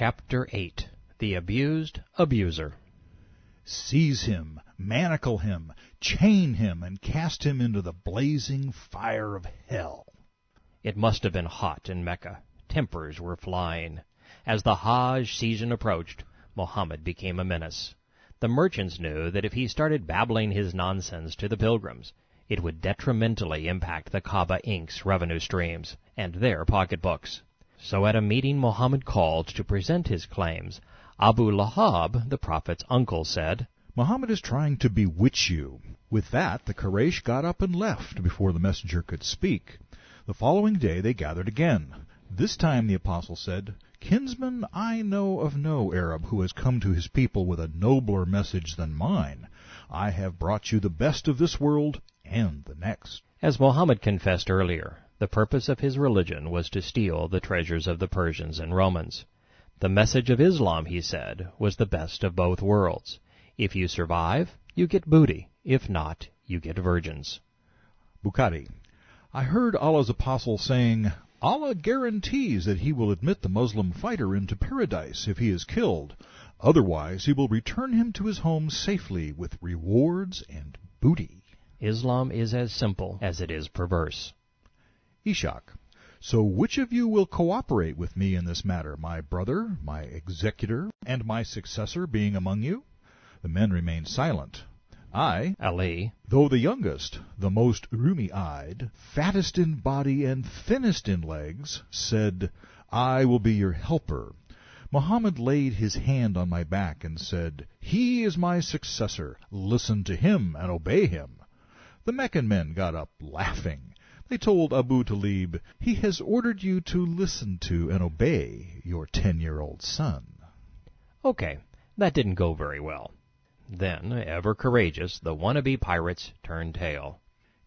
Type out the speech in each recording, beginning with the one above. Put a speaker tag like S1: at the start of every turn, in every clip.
S1: Chapter 8. The Abused Abuser.
S2: Seize him, manacle him, chain him, and cast him into the blazing fire of hell.
S1: It must have been hot in Mecca. Tempers were flying. As the Hajj season approached, Muhammad became a menace. The merchants knew that if he started babbling his nonsense to the pilgrims, it would detrimentally impact the Kaaba Inc.'s revenue streams and their pocketbooks. So at a meeting Muhammad called to present his claims, Abu Lahab, the Prophet's uncle, said,
S2: Muhammad is trying to bewitch you. With that, the Quraysh got up and left before the messenger could speak. The following day they gathered again. This time the apostle said, Kinsman, I know of no Arab who has come to his people with a nobler message than mine. I have brought you the best of this world and the next.
S1: As Muhammad confessed earlier, the purpose of his religion was to steal the treasures of the Persians and Romans. The message of Islam, he said, was the best of both worlds. If you survive, you get booty. If not, you get virgins.
S2: Bukhari. I heard Allah's apostle saying, Allah guarantees that he will admit the Muslim fighter into paradise if he is killed. Otherwise, he will return him to his home safely with rewards and booty.
S1: Islam is as simple as it is perverse.
S2: Ishaq. So which of you will cooperate with me in this matter, my brother, my executor, and my successor being among you? The men remained silent. I,
S1: Ali,
S2: though the youngest, the most rheumy-eyed, fattest in body and thinnest in legs, said, I will be your helper. Muhammad laid his hand on my back and said, He is my successor. Listen to him and obey him. The Meccan men got up, laughing. They told Abu Talib, He has ordered you to listen to and obey your 10-year-old son.
S1: Okay, that didn't go very well. Then, ever courageous, the wannabe pirates turned tail.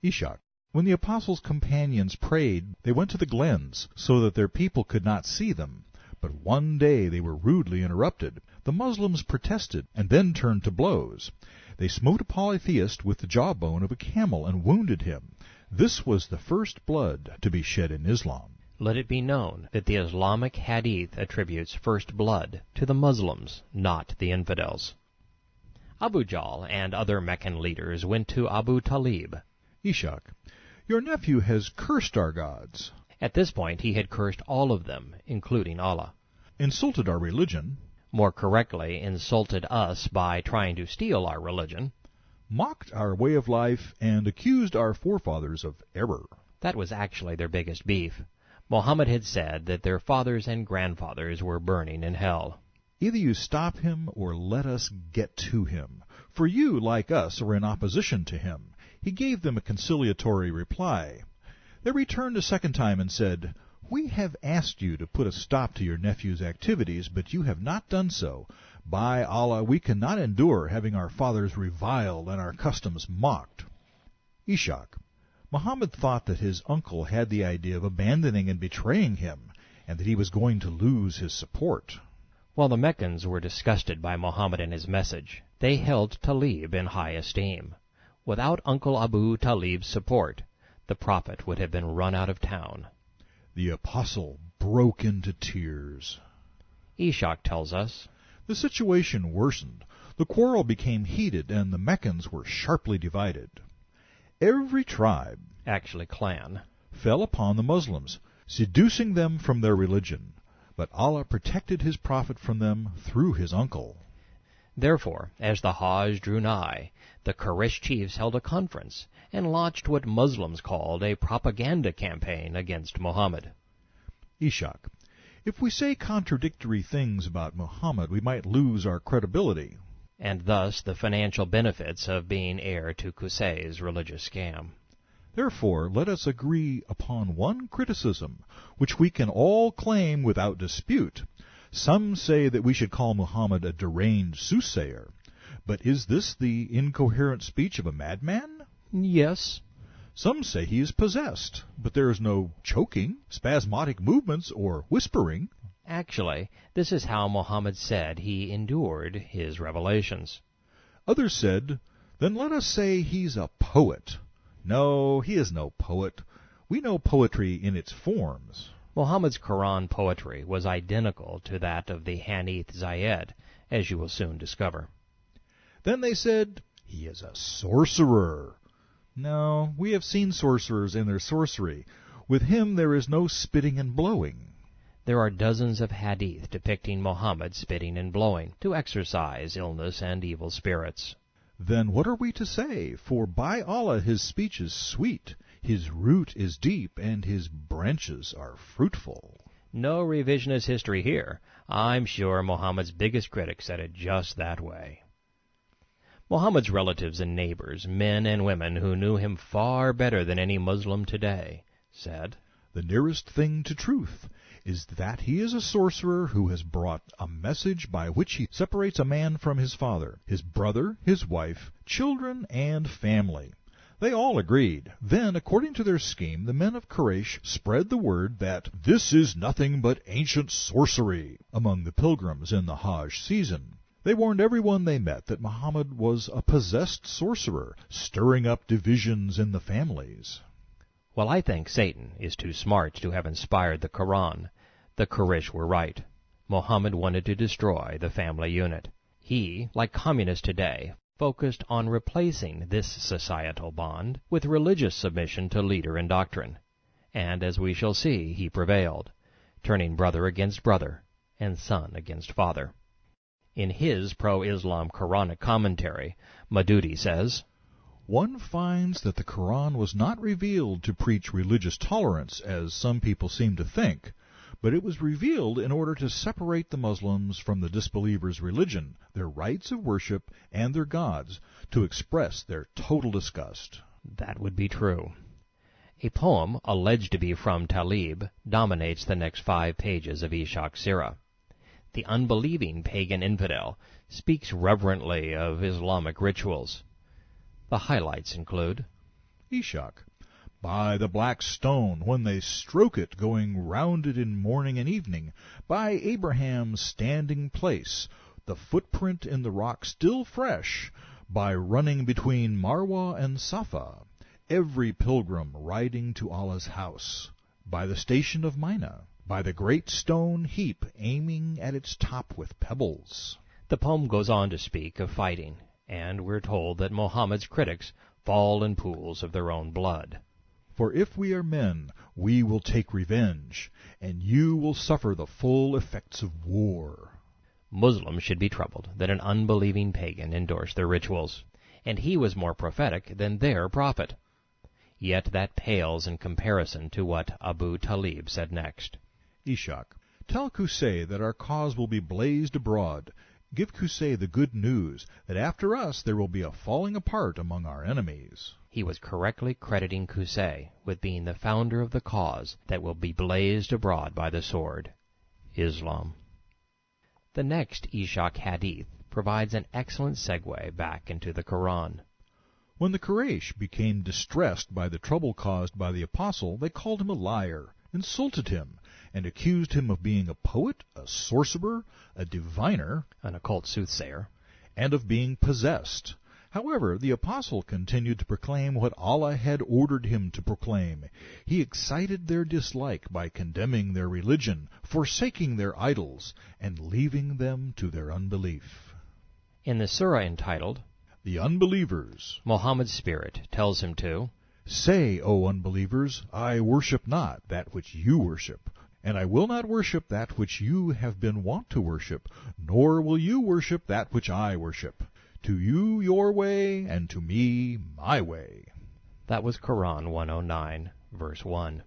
S2: Ishaq. When the apostles' companions prayed, they went to the glens, so that their people could not see them. But one day they were rudely interrupted. The Muslims protested, and then turned to blows. They smote a polytheist with the jawbone of a camel and wounded him. This was the first blood to be shed in Islam.
S1: Let it be known that the Islamic Hadith attributes first blood to the Muslims, not the infidels. Abu Jahl and other Meccan leaders went to Abu Talib.
S2: Ishaq. Your nephew has cursed our gods.
S1: At this point he had cursed all of them, including Allah.
S2: Insulted our religion.
S1: More correctly, insulted us by trying to steal our religion.
S2: Mocked our way of life and accused our forefathers of error.
S1: That was actually their biggest beef. Muhammad had said that their fathers and grandfathers were burning in hell.
S2: Either you stop him or let us get to him. For you, like us, are in opposition to him. He gave them a conciliatory reply. They returned a second time and said, We have asked you to put a stop to your nephew's activities, but you have not done so. By Allah, we cannot endure having our fathers reviled and our customs mocked. Ishaq. Muhammad thought that his uncle had the idea of abandoning and betraying him, and that he was going to lose his support.
S1: While the Meccans were disgusted by Muhammad and his message, they held Talib in high esteem. Without Uncle Abu Talib's support, the Prophet would have been run out of town.
S2: The apostle broke into tears.
S1: Ishaq tells us,
S2: The situation worsened. The quarrel became heated, and the Meccans were sharply divided. Every tribe,
S1: actually clan,
S2: fell upon the Muslims, seducing them from their religion. But Allah protected his prophet from them through his uncle.
S1: Therefore, as the Hajj drew nigh, the Quraysh chiefs held a conference and launched what Muslims called a propaganda campaign against Muhammad.
S2: Ishaq. If we say contradictory things about Muhammad, we might lose our credibility.
S1: And thus the financial benefits of being heir to Qusay's religious scam.
S2: Therefore, let us agree upon one criticism, which we can all claim without dispute. Some say that we should call Muhammad a deranged soothsayer. But is this the incoherent speech of a madman?
S1: Yes.
S2: Some say he is possessed, but there is no choking, spasmodic movements, or whispering.
S1: Actually, this is how Muhammad said he endured his revelations.
S2: Others said, Then let us say he's a poet. No, he is no poet. We know poetry in its forms.
S1: Muhammad's Quran poetry was identical to that of the Hanith Zayed, as you will soon discover.
S2: Then they said, "He is a sorcerer." No, we have seen sorcerers in their sorcery. With him there is no spitting and blowing.
S1: There are dozens of hadith depicting Muhammad spitting and blowing to exorcise illness and evil spirits.
S2: Then what are we to say? For by Allah his speech is sweet, his root is deep, and his branches are fruitful.
S1: No revisionist history here. I'm sure Muhammad's biggest critic said it just that way. Muhammad's relatives and neighbors, men and women who knew him far better than any Muslim today, said,
S2: "The nearest thing to truth is that he is a sorcerer who has brought a message by which he separates a man from his father, his brother, his wife, children, and family." They all agreed. Then, according to their scheme, the men of Quraysh spread the word that this is nothing but ancient sorcery among the pilgrims in the Hajj season. They warned everyone they met that Muhammad was a possessed sorcerer, stirring up divisions in the families.
S1: Well, I think Satan is too smart to have inspired the Quran. The Quraysh were right. Muhammad wanted to destroy the family unit. He, like communists today, focused on replacing this societal bond with religious submission to leader and doctrine. And as we shall see, he prevailed, turning brother against brother and son against father. In his pro-Islam Quranic commentary, Madudi says,
S2: "One finds that the Quran was not revealed to preach religious tolerance, as some people seem to think, but it was revealed in order to separate the Muslims from the disbelievers' religion, their rites of worship, and their gods, to express their total disgust."
S1: That would be true. A poem alleged to be from Talib dominates the next 5 pages of Ishaq's Sirah. The unbelieving pagan infidel speaks reverently of Islamic rituals. The highlights include,
S2: Ishaq. "By the black stone, when they stroke it, going round it in morning and evening, by Abraham's standing place, the footprint in the rock still fresh, by running between Marwa and Safa, every pilgrim riding to Allah's house, by the station of Mina, by the great stone heap aiming at its top with pebbles."
S1: The poem goes on to speak of fighting, and we're told that Muhammad's critics fall in pools of their own blood.
S2: "For if we are men, we will take revenge, and you will suffer the full effects of war."
S1: Muslims should be troubled that an unbelieving pagan endorsed their rituals, and he was more prophetic than their prophet. Yet that pales in comparison to what Abu Talib said next.
S2: Ishaq. "Tell Qusay that our cause will be blazed abroad. Give Qusay the good news that after us there will be a falling apart among our enemies."
S1: He was correctly crediting Qusay with being the founder of the cause that will be blazed abroad by the sword, Islam. The next Ishaq hadith provides an excellent segue back into the Quran.
S2: "When the Quraysh became distressed by the trouble caused by the apostle, they called him a liar, insulted him, and accused him of being a poet, a sorcerer, a diviner,
S1: an occult soothsayer,
S2: and of being possessed. However, the apostle continued to proclaim what Allah had ordered him to proclaim. He excited their dislike by condemning their religion, forsaking their idols, and leaving them to their unbelief."
S1: In the surah entitled,
S2: "The Unbelievers,"
S1: Muhammad's spirit tells him to,
S2: "Say, O unbelievers, I worship not that which you worship, and I will not worship that which you have been wont to worship, nor will you worship that which I worship. To you your way, and to me my way."
S1: That was Quran 109, verse 1.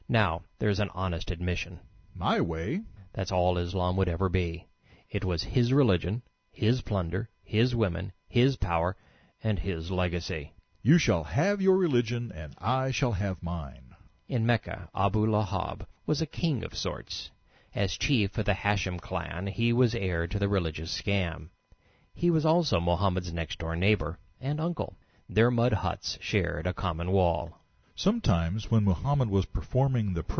S1: Now, there's an honest admission.
S2: My way?
S1: That's all Islam would ever be. It was his religion, his plunder, his women, his power, and his legacy.
S2: You shall have your religion, and I shall have mine.
S1: In Mecca, Abu Lahab was a king of sorts. As chief of the Hashim clan, he was heir to the religious scam. He was also Muhammad's next-door neighbor and uncle. Their mud huts shared a common wall.
S2: Sometimes when Muhammad was performing the prayer